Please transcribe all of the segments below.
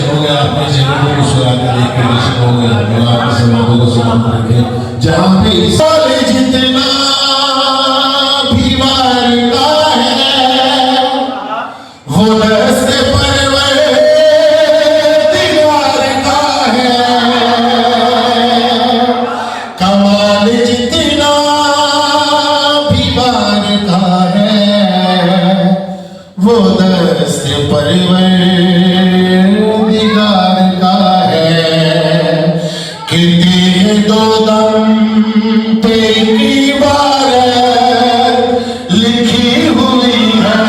हो गया अपने चेहरे को मुस्कुराते देख के दर्शन हो गया। अल्लाह आपके समातों को सलामत रखे। जहाँ पे साल जितना भी वारता है वो दस्ते परवरदिगार का है। कमाल जितना भी वारता है वो दस्ते परवरदिगार का है। कि तेरे दो दम पे की बात लिखी हुई है।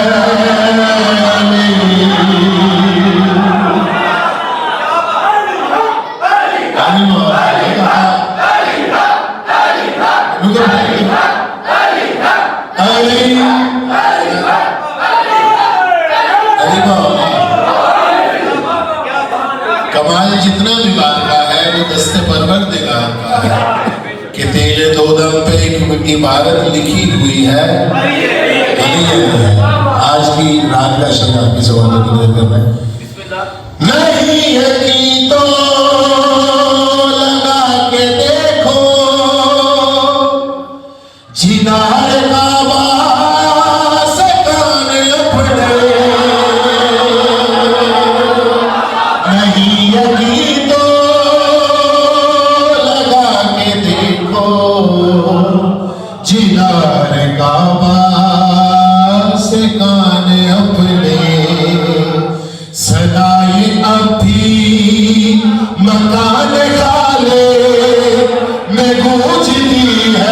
कमाल जितना भी बात का है वो दस्ते परवरदिगार का है। कि तेरे दो दम पे एक इबारत लिखी हुई है। आज की रात का शेर आपकी सवालों की नजर कर रहे हैं। नहीं यकीन तो लगा के देखो जिनार का वासे कान अपने। नहीं यकीन तो लगा के देखो जिनार का वासे कान अपने। सदाई अभी मकान खाले में गूंजती है।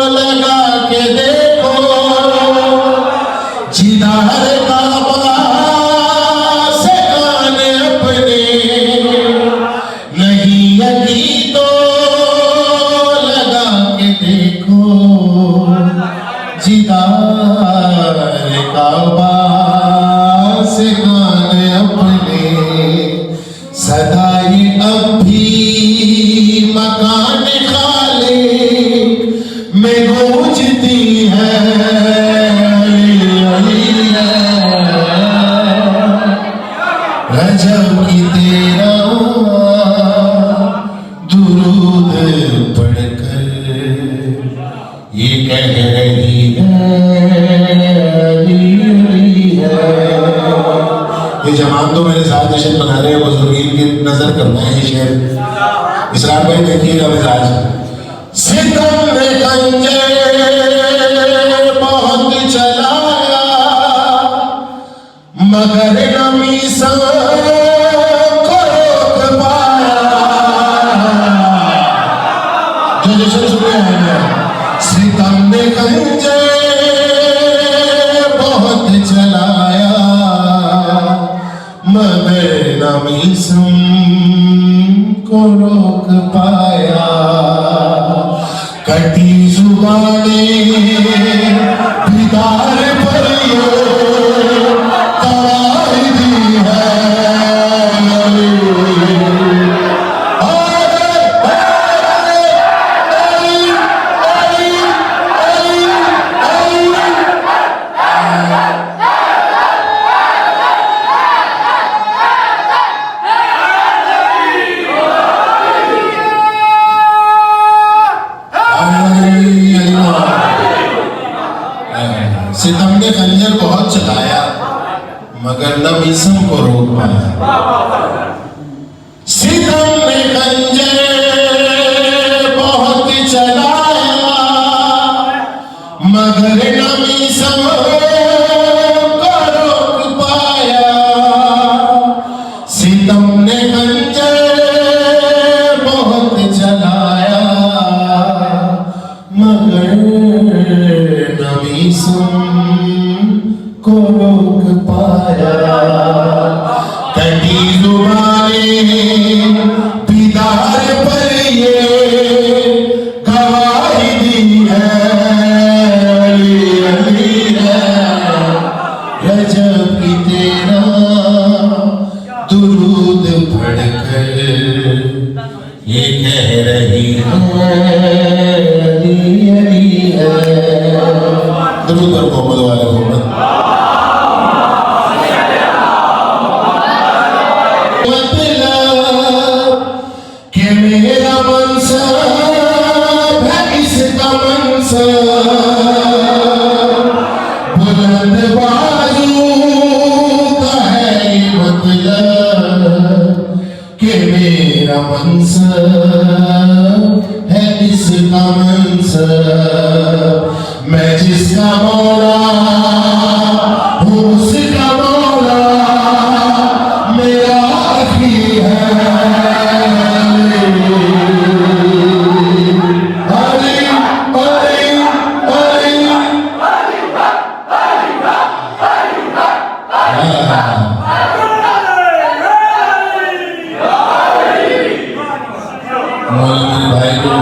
लगा के देखो जिनार का वासे कान अपने। नहीं यकीन तो लगा के देखो जिनार का वासे कान अपने। सदाई अभी मकान खाले में गूंजती है। रजब की तेरा दुरूद पढ़कर ये कह रही है। ये जवान तो मेरे साथ जश्न मना रहे हैं बुजुर्गीन की नजर करना है। ये शेर इसरार भाई देखिएगा मिजाज। सितम ने खंजर बहुत चलाया मगर नमी सा को रोक पाया। जो जश्न सुने हैं। सितम ने खंजर बहुत चलाया मगर नमी को रोक पाया। कटी जुबाने दीदार पर ये गवाही दी है। सितम ने खंजर बहुत चलाया मगर नम इसम को रोक पाया। सितम ने खंजर बहुत चलाया मगर नम इसम को रोक पाया। सितम ने खंजर बहुत चलाया मगर नम इसम को रोक पाया। कटी जुबाने दीदार पर ये गवाही अली अली है। दरूद पर मोहम्मद वाले मोहम्मद। मतलब कि मेरा मनसब है इसका मनसब बुलंद बाजू का है ये मतलब कि मेरा मनसब है इसका मनसब मैं जिसका मौला हूँ उसका मौला मेरा अखी है। अली अली अली मौलवी भाई को